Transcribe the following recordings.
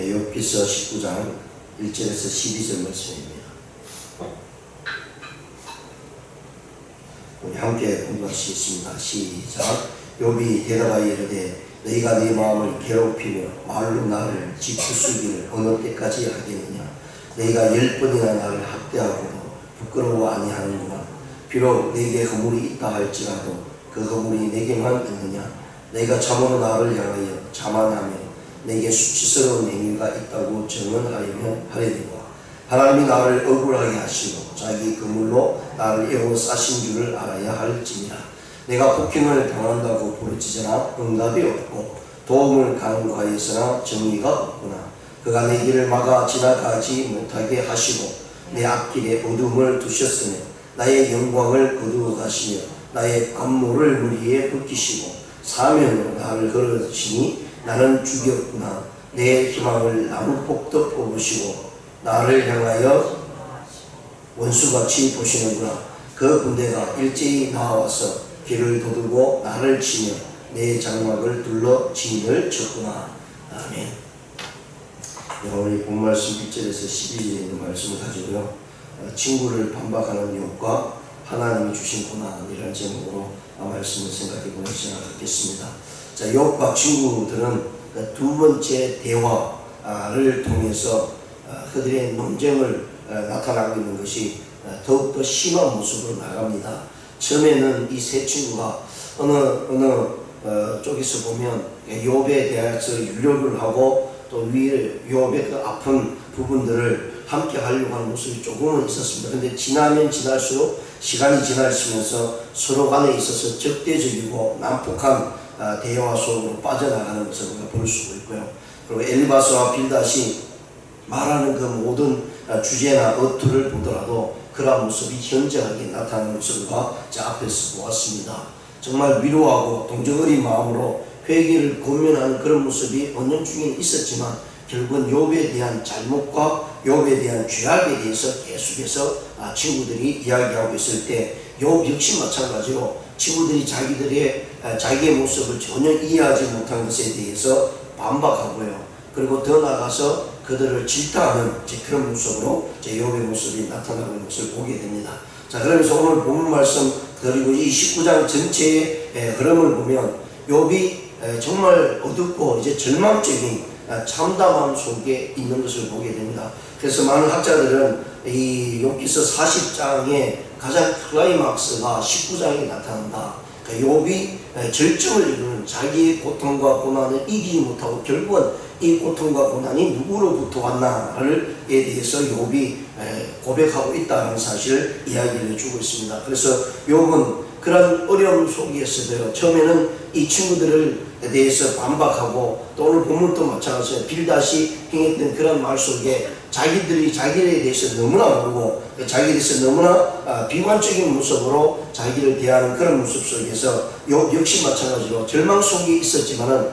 욥기서 19장 1절에서 12절 말씀입니다. 우리 함께 공부하시겠습니다. 시작. 욥이 대답하여 이르되 너희가 네 마음을 괴롭히며 말로 나를 짓부수기를 어느 때까지 하겠느냐. 너희가 10번이나 나를 학대하고도 부끄러워 아니하는구나. 비록 내게 허물이 있다 할지라도 그 허물이 내게만 있느냐. 너희가 참으로 나를 향하여 자만하며 내게 수치스러운 행위가 있다고 증언하려면 하려니와 하나님이 나를 억울하게 하시고 자기 그물로 나를 에워 싸신 줄을 알아야 할지니라. 내가 폭행을 당한다고 부르짖으나 응답이 없고 도움을 간구하였으나 정의가 없구나. 그가 내 길을 막아 지나가지 못하게 하시고 내 앞길에 어둠을 두셨으며 나의 영광을 거두어 가시며 나의 안모를 무리에 벗기시고 사면으로 나를 걸으시니 나는 죽였구나. 내 희망을 나무폭도 뽑으시고 나를 향하여 원수같이 보시는구나. 그 군대가 일제히 나와서 길을 도두고 나를 치며 내 장막을 둘러 진을 쳤구나. 아멘. 오늘 본말씀 1절에서 12절에 있는 말씀을 가지고요, 친구를 반박하는 욥과 하나님이 주신 고난이라는 제목으로 말씀을 생각해 보는 시간을 갖겠습니다. 자, 욥과 친구들은 두 번째 대화를 통해서 그들의 논쟁을 나타나고 있는 것이 더욱더 심한 모습으로 나갑니다. 처음에는 이 세 친구가 어느 쪽에서 보면 욥에 대해서 윤력을 하고 또 위에 욥의 그 아픈 부분들을 함께 하려고 하는 모습이 조금은 있었습니다. 근데 지나면 지날수록 시간이 지나면서 서로 간에 있어서 적대적이고 난폭한 대화 속으로 빠져나가는 것을 우리가 볼 수가 있고요. 그리고 엘리바스와 빌닷이 말하는 그 모든 주제나 어투를 보더라도 그러한 모습이 현저하게 나타나는 모습을 제 앞에서 보았습니다. 정말 위로하고 동정 어린 마음으로 회개를 권면하는 그런 모습이 언영 중에 있었지만 결국은 욥에 대한 잘못과 욥에 대한 죄악에 대해서 계속해서 친구들이 이야기하고 있을 때 욥 역시 마찬가지로 친구들이 자기의 모습을 전혀 이해하지 못한 것에 대해서 반박하고요. 그리고 더 나아가서 그들을 질타하는 그런 모습으로 욥의 모습이 나타나고 있는 것을 보게 됩니다. 자, 그러면서 오늘 본문 말씀 그리고 이 19장 전체의 흐름을 보면 욥이 정말 어둡고 이제 절망적인 참담함 속에 있는 것을 보게 됩니다. 그래서 많은 학자들은 이 욥기서 40장의 가장 클라이막스가 19장에 나타난다. 그러니까 욥이 절정을 이루는 자기의 고통과 고난을 이기지 못하고 결국은 이 고통과 고난이 누구로부터 왔나를 대해서 욥이 고백하고 있다는 사실을 이야기를 해주고 있습니다. 그래서 욥은 그런 어려움 속에서도요, 처음에는 이 친구들을 대해서 반박하고 또 오늘 본문도 마찬가지로 빌닷이 행했던 그런 말 속에 자기들이 자기에 대해서 너무나 모르고 자기에 대해서 너무나 비관적인 모습으로 자기를 대하는 그런 모습 속에서 욥 역시 마찬가지로 절망 속에 있었지만은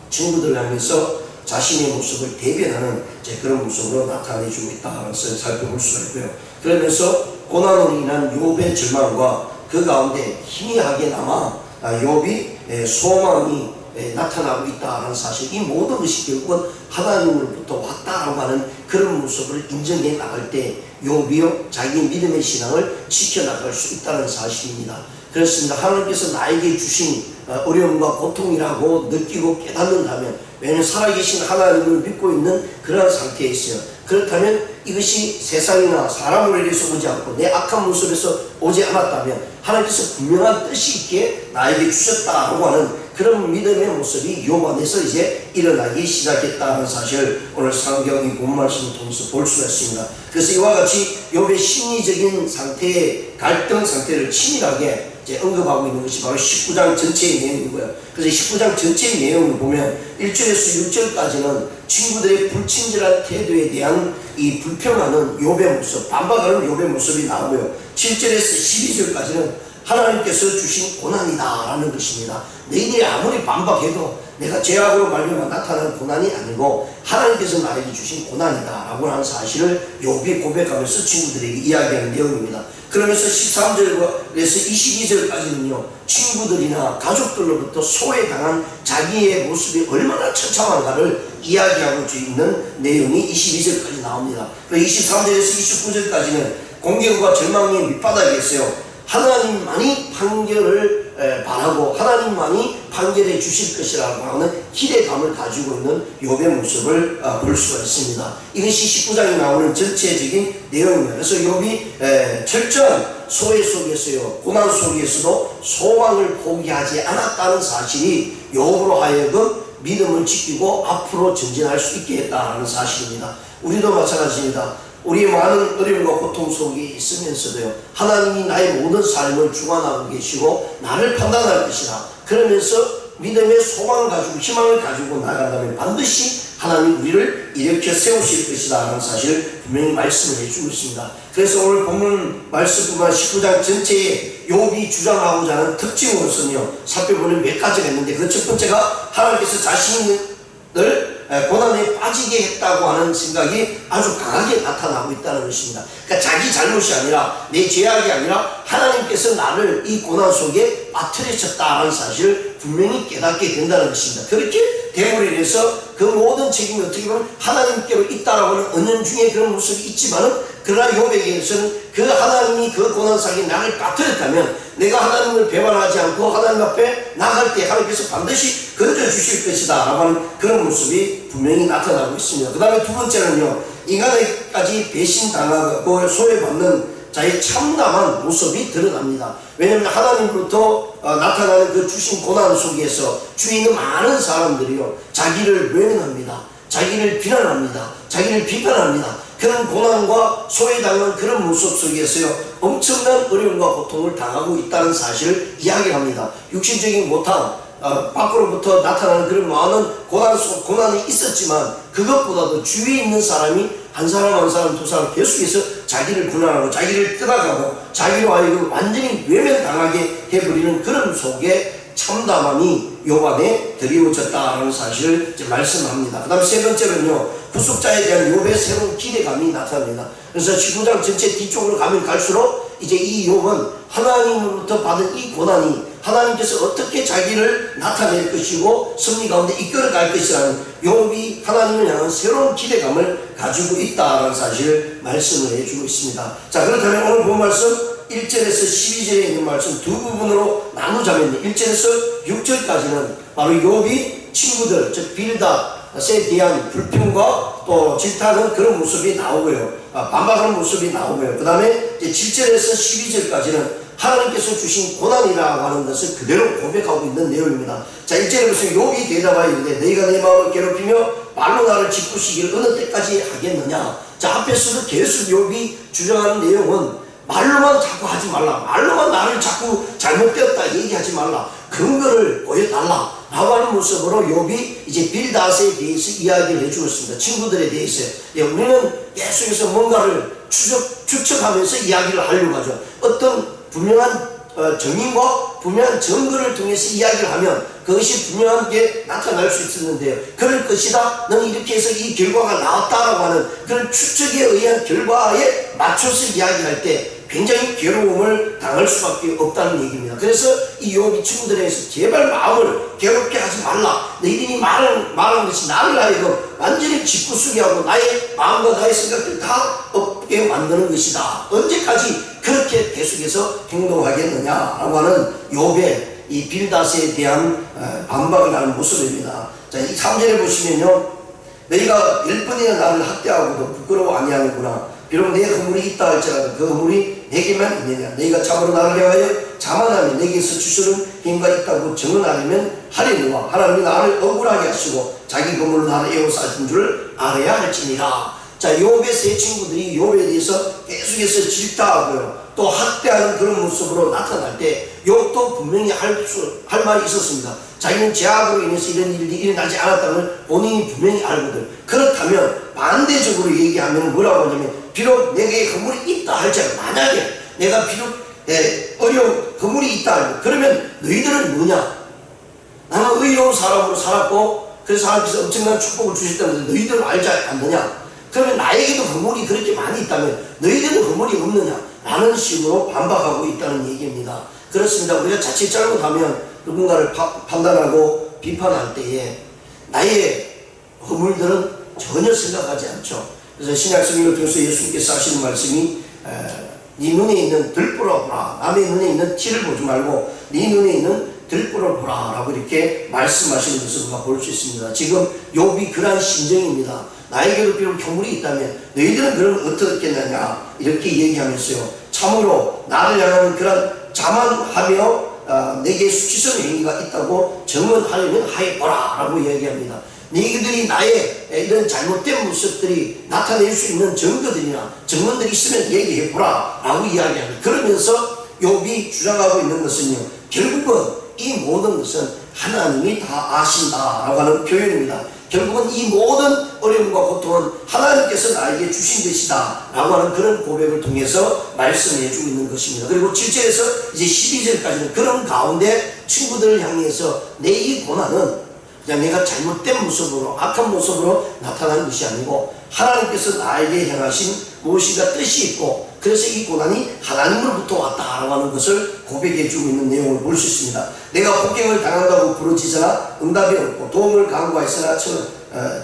친구들 향해서 자신의 모습을 대변하는 그런 모습으로 나타내주고 있다는 것을 살펴볼 수가 있고요. 그러면서 고난으로 인한 욥의 절망과 그 가운데 희미하게 남아 욥이 소망이 나타나고 있다는 사실, 이 모든 것이 결국은 하나님으로부터 왔다라고 하는 그런 모습을 인정해 나갈 때 욥이요 자기 믿음의 신앙을 지켜나갈 수 있다는 사실입니다. 그렇습니다. 하나님께서 나에게 주신 어려움과 고통이라고 느끼고 깨닫는다면, 왜냐하면 살아계신 하나님을 믿고 있는 그런 상태에 있어요. 그렇다면 이것이 세상이나 사람을 위해서 오지 않고 내 악한 모습에서 오지 않았다면 하나님께서 분명한 뜻이 있기에 나에게 주셨다라고 하는 그런 믿음의 모습이 욥 안에서 이제 일어나기 시작했다는 사실을 오늘 성경 이 본 말씀을 통해서 볼 수가 있습니다. 그래서 이와 같이 욥의 심리적인 상태의 갈등 상태를 치밀하게 언급하고 있는 것이 바로 19장 전체의 내용이고요. 그래서 19장 전체의 내용을 보면 1절에서 6절까지는 친구들의 불친절한 태도에 대한 이 불평하는 욥의 모습, 반박하는 욥의 모습이 나오고요. 7절에서 12절까지는 하나님께서 주신 고난이다 라는 것입니다. 너희들이 아무리 반박해도 내가 죄악으로 말미암아 나타나는 고난이 아니고 하나님께서 나에게 주신 고난이다 라고 하는 사실을 욥이 고백하면서 친구들에게 이야기하는 내용입니다. 그러면서 13절에서 22절까지는요, 친구들이나 가족들로부터 소외당한 자기의 모습이 얼마나 처참한가를 이야기하고 있는 내용이 22절까지 나옵니다. 23절에서 29절까지는 공경과 절망의 밑바닥에 있어요. 하나님만이 판결을 바라고 하나님만이 판결해 주실 것이라고 하는 기대감을 가지고 있는 욥의 모습을 볼 수가 있습니다. 이것이 19장에 나오는 전체적인 내용입니다. 그래서 욥이 철저한 소외 속에서요, 고난 속에서도 소망을 포기하지 않았다는 사실이 욥으로 하여금 믿음을 지키고 앞으로 전진할 수 있게 했다는 사실입니다. 우리도 마찬가지입니다. 우리 많은 어려움과 고통 속에 있으면서도요, 하나님이 나의 모든 삶을 주관하고 계시고 나를 판단할 것이다. 그러면서 믿음의 소망을 가지고 희망을 가지고 나간다면 반드시 하나님 우리를 일으켜 세우실 것이다 하는 사실을 분명히 말씀을 해주고 있습니다. 그래서 오늘 본문 말씀뿐만 19장 전체에 욥이 주장하고자 하는 특징으로서는요, 살펴보는 몇 가지가 있는데, 그 첫 번째가 하나님께서 자신을 고난에 빠지게 했다고 하는 생각이 아주 강하게 나타나고 있다는 것입니다. 그러니까 자기 잘못이 아니라, 내 죄악이 아니라 하나님께서 나를 이 고난 속에 빠뜨리셨다는 사실을 분명히 깨닫게 된다는 것입니다. 그렇게 됨으로 인해서 그 모든 책임이 어떻게 보면 하나님께로 있다라고 하는 은연중에 그런 모습이 있지만은, 그러나 욥에게서는 그 하나님이 그 고난상에 나를 빠뜨렸다면 내가 하나님을 배반하지 않고 하나님 앞에 나갈 때 하나님께서 반드시 건져주실 것이다 라고 하는 그런 모습이 분명히 나타나고 있습니다. 그 다음에 두 번째는요, 인간에게까지 배신당하고 소외받는 자의 참담한 모습이 드러납니다. 왜냐하면 하나님으로부터 나타나는 그 주신 고난 속에서 주위에 있는 많은 사람들이요, 자기를 외면합니다. 자기를 비난합니다. 자기를 비판합니다. 그런 고난과 소외당한 그런 모습 속에서요, 엄청난 어려움과 고통을 당하고 있다는 사실을 이야기합니다. 육신적인 고통, 밖으로부터 나타나는 그런 많은 고난이 있었지만, 그것보다도 주위에 있는 사람이 한 사람 한 사람 두 사람 계속해서 자기를 비난하고 자기를 떠나가고 자기로 하여금 완전히 외면당하게 해버리는 그런 속에 참담함이 욥 안에 드리워졌다는 사실을 말씀합니다. 그 다음에 세 번째는요, 구속자에 대한 욥의 새로운 기대감이 나타납니다. 그래서 19장 전체 뒤쪽으로 가면 갈수록 이제 이 욥은 하나님으로부터 받은 이 고난이 하나님께서 어떻게 자기를 나타낼 것이고 승리 가운데 이끌어갈 것이라는 욥이 하나님을 향한 새로운 기대감을 가지고 있다는 사실을 말씀을 해주고 있습니다. 자, 그렇다면 오늘 본 말씀 1절에서 12절에 있는 말씀 두 부분으로 나누자면 1절에서 6절까지는 바로 욥이 친구들, 즉 빌닷에 대한 불평과 또 질타하는 그런 모습이 나오고요, 반박하는 모습이 나오고요, 그 다음에 7절에서 12절까지는 하나님께서 주신 고난이라고 하는 것을 그대로 고백하고 있는 내용입니다. 자, 1절에 보시면 욥이 대답하여 이르되 너희가 내 마음을 괴롭히며 말로 나를 짓부시기를 어느 때까지 하겠느냐. 자, 앞에서도 계속 욥이 주장하는 내용은 말로만 자꾸 하지 말라, 말로만 나를 자꾸 잘못되었다 얘기하지 말라, 근거를 보여달라 라고 하는 모습으로 욥이 이제 빌닷에 대해서 이야기를 해주고 있습니다. 친구들에 대해서. 우리는 계속해서 뭔가를 추측하면서 이야기를 하려고 하죠. 어떤 분명한 정인과 분명한 증거를 통해서 이야기를 하면 그것이 분명하게 나타날 수 있었는데요, 그럴 것이다, 너는 이렇게 해서 이 결과가 나왔다라고 하는 그런 추측에 의한 결과에 맞춰서 이야기할 때 굉장히 괴로움을 당할 수밖에 없다는 얘기입니다. 그래서 이 욥이 친구들에게서 제발 마음을 괴롭게 하지 말라, 너희들이 말한 것이 나를 하여금 완전히 짓궂게 하고 나의 마음과 나의 생각들 다 없게 만드는 것이다, 언제까지 그렇게 계속해서 행동하겠느냐라고 하는 욥의 이 빌닷에 대한 반박을 하는 모습입니다. 자, 이 3절에 보시면요, 너희가 10번이나 나를 학대하고도 부끄러워 아니하는구나. 비록 내 허물이 있다 할지라도 그 허물이 내게만 있느냐. 너희가 참으로 나를 향하여 자만하며 내게서 주시는 힘과 있다고 증언하려면 하려니와 하나님이 나를 억울하게 하시고 자기 허물로 나를 에워싸신 줄을 알아야 할지니라. 자, 욥의 세 친구들이 욥에 대해서 계속해서 질타하고요, 또 학대하는 그런 모습으로 나타날 때 욥도 분명히 할 말이 있었습니다. 자기는 죄악으로 인해서 이런 일이 일어나지 않았다는 본인이 분명히 알거든. 그렇다면 반대적으로 얘기하면 뭐라고 하냐면, 비록 내게 허물이 있다 할지라도, 만약에 내가 비록 어려운 허물이 있다, 그러면 너희들은 뭐냐? 나는 의로운 사람으로 살았고 그래서 하나님께서 엄청난 축복을 주셨다는데 너희들은 알지 않느냐? 그러면 나에게도 허물이 그렇게 많이 있다면 너희들은 허물이 없느냐? 라는 식으로 반박하고 있다는 얘기입니다. 그렇습니다. 우리가 자칫 잘못하면 누군가를 판단하고 비판할 때에 나의 허물들은 전혀 생각하지 않죠. 그래서 신약 성경을 통해서 예수님께서 하시는 말씀이 네 눈에 있는 들보를 보라. 남의 눈에 있는 티를 보지 말고 네 눈에 있는 들보를 보라 라고 이렇게 말씀하시는 것을 우리가 볼 수 있습니다. 지금 욥이 그러한 심정입니다. 나에게도 비록 교물이 있다면 너희들은 그러면 어떻겠느냐 이렇게 얘기하면서요, 참으로 나를 향하는 그런 자만하며 내게 수치스러운 행위가 있다고 증언하려면 하여보라 라고 얘기합니다. 너희들이 나의 이런 잘못된 모습들이 나타낼 수 있는 증거들이나 증언들이 있으면 얘기해보라 라고 이야기합니다. 그러면서 욥이 주장하고 있는 것은요, 결국은 이 모든 것은 하나님이 다 아신다 라고 하는 표현입니다. 결국은 이 모든 어려움과 고통은 하나님께서 나에게 주신 것이다 라고 하는 그런 고백을 통해서 말씀해 주고 있는 것입니다. 그리고 7절에서 이제 12절까지는 그런 가운데 친구들을 향해서 내 이 고난은 그냥 내가 잘못된 모습으로 악한 모습으로 나타난 것이 아니고 하나님께서 나에게 향하신 무엇인가 뜻이 있고 그래서 이 고난이 하나님으로부터 왔다라고 하는 것을 고백해 주고 있는 내용을 볼 수 있습니다. 내가 폭행을 당한다고 부르짖으나 응답이 없고 도움을 간구하였으나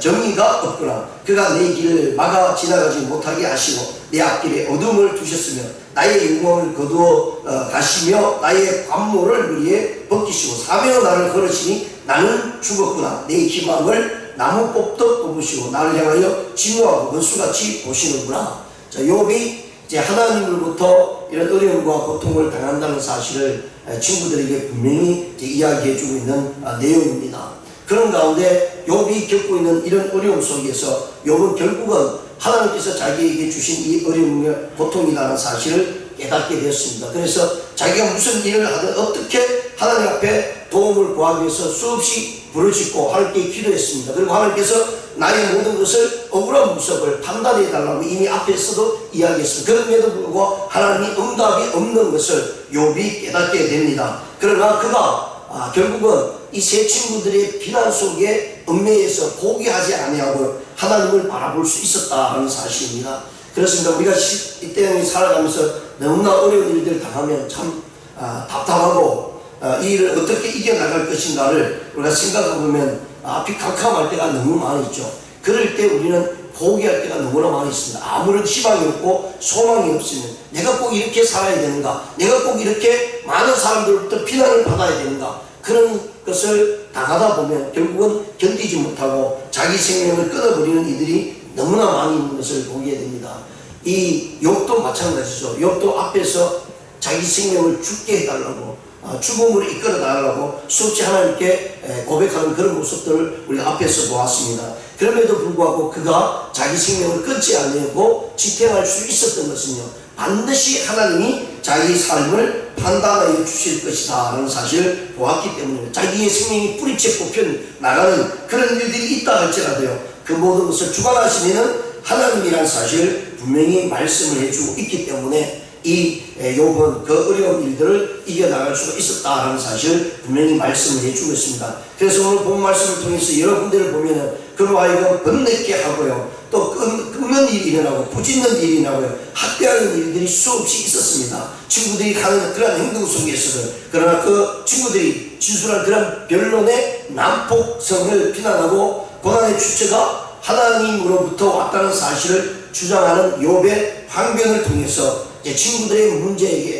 정의가 없구나. 그가 내 길을 막아 지나가지 못하게 하시고 내 앞길에 어둠을 두셨으며 나의 영광을 거두어 가시며 나의 관모를 위에 벗기시고 사면으로 나를 걸으시니 나는 죽었구나. 내 희망을 나무 뽑듯 뽑으시고 나를 향하여 진노하고 원수같이 보시는구나. 자, 욥이 이제 하나님으로부터 이런 어려움과 고통을 당한다는 사실을 친구들에게 분명히 이야기해 주고 있는 내용입니다. 그런 가운데 욥이 겪고 있는 이런 어려움 속에서 욥은 결국은 하나님께서 자기에게 주신 이 어려움과 고통이라는 사실을 깨닫게 되었습니다. 그래서 자기가 무슨 일을 하든 어떻게 하나님 앞에 도움을 구하기 위해서 수없이 부르짖고 하나님께 기도했습니다. 그리고 하나님께서 나의 모든 것을 억울한 모습을 판단해 달라고 이미 앞에서도 이야기했습니다. 그럼에도 불구하고 하나님이 응답이 없는 것을 욥이 깨닫게 됩니다. 그러나 그가 결국은 이 세 친구들의 비난 속에 얽매여서 포기하지 아니하고 하나님을 바라볼 수 있었다는 사실입니다. 그렇습니다. 우리가 이 땅에 살아가면서 너무나 어려운 일들을 당하면 참 답답하고 이 일을 어떻게 이겨나갈 것인가를 우리가 생각해보면 앞이 캄캄할 때가 너무 많이 있죠. 그럴 때 우리는 포기할 때가 너무나 많이 있습니다. 아무런 희망이 없고 소망이 없으면 내가 꼭 이렇게 살아야 되는가, 내가 꼭 이렇게 많은 사람들로부터 비난을 받아야 되는가, 그런 것을 당하다 보면 결국은 견디지 못하고 자기 생명을 끊어버리는 이들이 너무나 많이 있는 것을 보게 됩니다. 이 욥도 마찬가지죠. 욥도 앞에서 자기 생명을 죽게 해달라고, 죽음으로 이끌어 달라고 수없이 하나님께 고백하는 그런 모습들을 우리가 앞에서 보았습니다. 그럼에도 불구하고 그가 자기 생명을 끊지 않고 지탱할 수 있었던 것은요, 반드시 하나님이 자기 삶을 판단하여 주실 것이다 라는 사실을 보았기 때문입니다. 자기의 생명이 뿌리채 뽑혀 나가는 그런 일들이 있다 할지라도요, 그 모든 것을 주관하시는 하나님이라는 사실을 분명히 말씀을 해주고 있기 때문에 이 욥은 그 어려운 일들을 이겨나갈 수가 있었다라는 사실을 분명히 말씀을 해주고 있습니다. 그래서 오늘 본 말씀을 통해서 여러 군데를 보면은 그로 하여금 번뇌케 하고요, 또 끊는 일이 일어나고 부짓는 일이 일어나고요, 학대하는 일들이 수없이 있었습니다. 친구들이 하는 그런 행동 속에서는. 그러나 그 친구들이 진술한 그런 변론의 난폭성을 비난하고 고난의 주체가 하나님으로부터 왔다는 사실을 주장하는 욥의 항변을 통해서 친구들의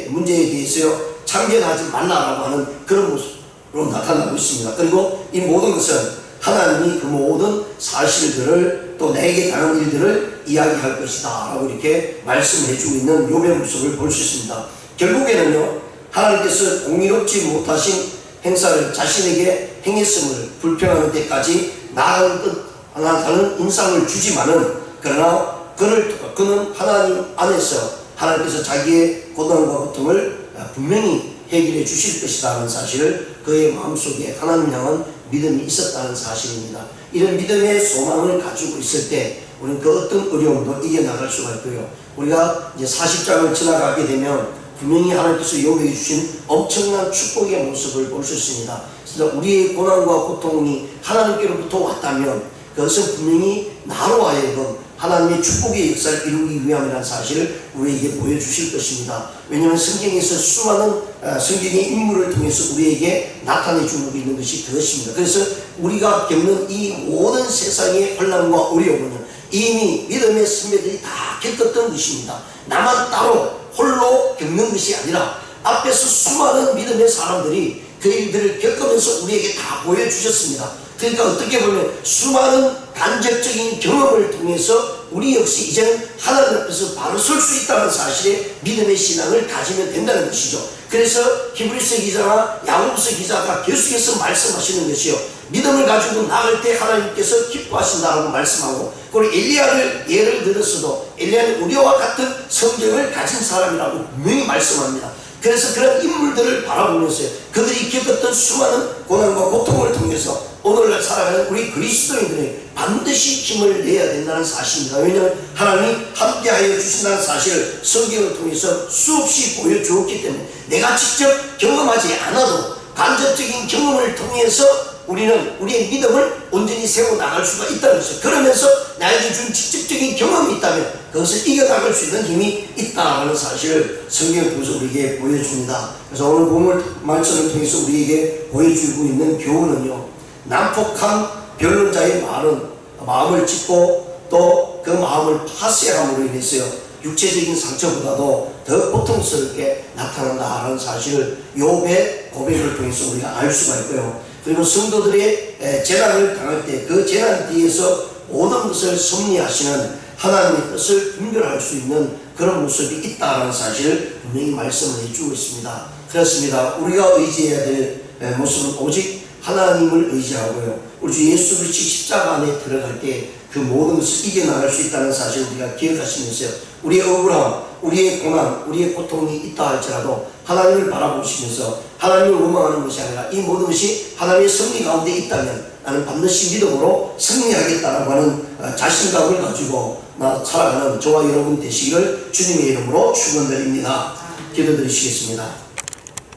문제에 대해서 참견하지 말라라고 하는 그런 모습으로 나타나고 있습니다. 그리고 이 모든 것은 하나님이 그 모든 사실들을 또 내게 당한 일들을 이야기할 것이다 라고 이렇게 말씀해 주고 있는 욥의 모습을 볼 수 있습니다. 결국에는요, 하나님께서 공의롭지 못하신 행사를 자신에게 행했음을 불평하는 때까지 나아가는 인상을 주지만은, 그러나 그는 하나님 안에서 하나님께서 자기의 고난과 고통을 분명히 해결해 주실 것이다 하는 사실을 그의 마음속에 하나님 향한 믿음이 있었다는 사실입니다. 이런 믿음의 소망을 가지고 있을 때 우리는 그 어떤 어려움도 이겨나갈 수가 있고요. 우리가 이제 40장을 지나가게 되면 분명히 하나님께서 욥에게 주신 엄청난 축복의 모습을 볼 수 있습니다. 그래서 우리의 고난과 고통이 하나님께로부터 왔다면 그것은 분명히 나로 하여금 하나님의 축복의 역사를 이루기 위함이라는 사실을 우리에게 보여주실 것입니다. 왜냐하면 성경에서 수많은 성경의 인물을 통해서 우리에게 나타내 주고 있는 것이 그것입니다. 그래서 우리가 겪는 이 모든 세상의 혼란과 어려움은 이미 믿음의 선배들이 다 겪었던 것입니다. 나만 따로 홀로 겪는 것이 아니라 앞에서 수많은 믿음의 사람들이 그 일들을 겪으면서 우리에게 다 보여주셨습니다. 그러니까 어떻게 보면 수많은 간접적인 경험을 통해서 우리 역시 이제는 하나님 앞에서 바로 설 수 있다는 사실에 믿음의 신앙을 가지면 된다는 것이죠. 그래서 히브리서 기자나 야고보서 기자가 계속해서 말씀하시는 것이요, 믿음을 가지고 나갈 때 하나님께서 기뻐하신다라고 말씀하고, 그리고 엘리야를 예를 들었어도 엘리야는 우리와 같은 성경을 가진 사람이라고 분명히 말씀합니다. 그래서 그런 인물들을 바라보면서 그들이 겪었던 수많은 고난과 고통을 통해서 오늘날 살아가는 우리 그리스도인들이 반드시 힘을 내야 된다는 사실입니다. 왜냐하면 하나님이 함께하여 주신다는 사실을 성경을 통해서 수없이 보여주었기 때문에 내가 직접 경험하지 않아도 간접적인 경험을 통해서 우리는 우리의 믿음을 온전히 세워나갈 수가 있다는 것이죠. 그러면서 나에게 준 직접적인 경험이 있다면 그것을 이겨나갈 수 있는 힘이 있다는 사실을 성경을 통해서 우리에게 보여줍니다. 그래서 오늘 본문 말씀을 통해서 우리에게 보여주고 있는 교훈은요, 난폭한 변론자의 말은 마음을 찢고 또 그 마음을 파쇄함으로 인해서요, 육체적인 상처보다도 더 고통스럽게 나타난다는 사실을 욥의 고백을 통해서 우리가 알 수가 있고요. 그리고 성도들의 재난을 당할 때 그 재난 뒤에서 모든 것을 섭리하시는 하나님의 뜻을 분별할 수 있는 그런 모습이 있다는 사실을 분명히 말씀을 해주고 있습니다. 그렇습니다. 우리가 의지해야 될 모습은 오직 하나님을 의지하고요, 우리 주 예수 그리스도 십자가 안에 들어갈 때 그 모든 것을 이겨나갈 수 있다는 사실을 우리가 기억하시면서요, 우리의 억울함, 우리의 고난, 우리의 고통이 있다 할지라도 하나님을 바라보시면서 하나님을 원망하는 것이 아니라 이 모든 것이 하나님의 섭리 가운데 있다면 나는 반드시 믿음으로 승리하겠다라고 하는 자신감을 가지고 살아가는 저와 여러분 되시기를 주님의 이름으로 축원드립니다. 기도드리시겠습니다.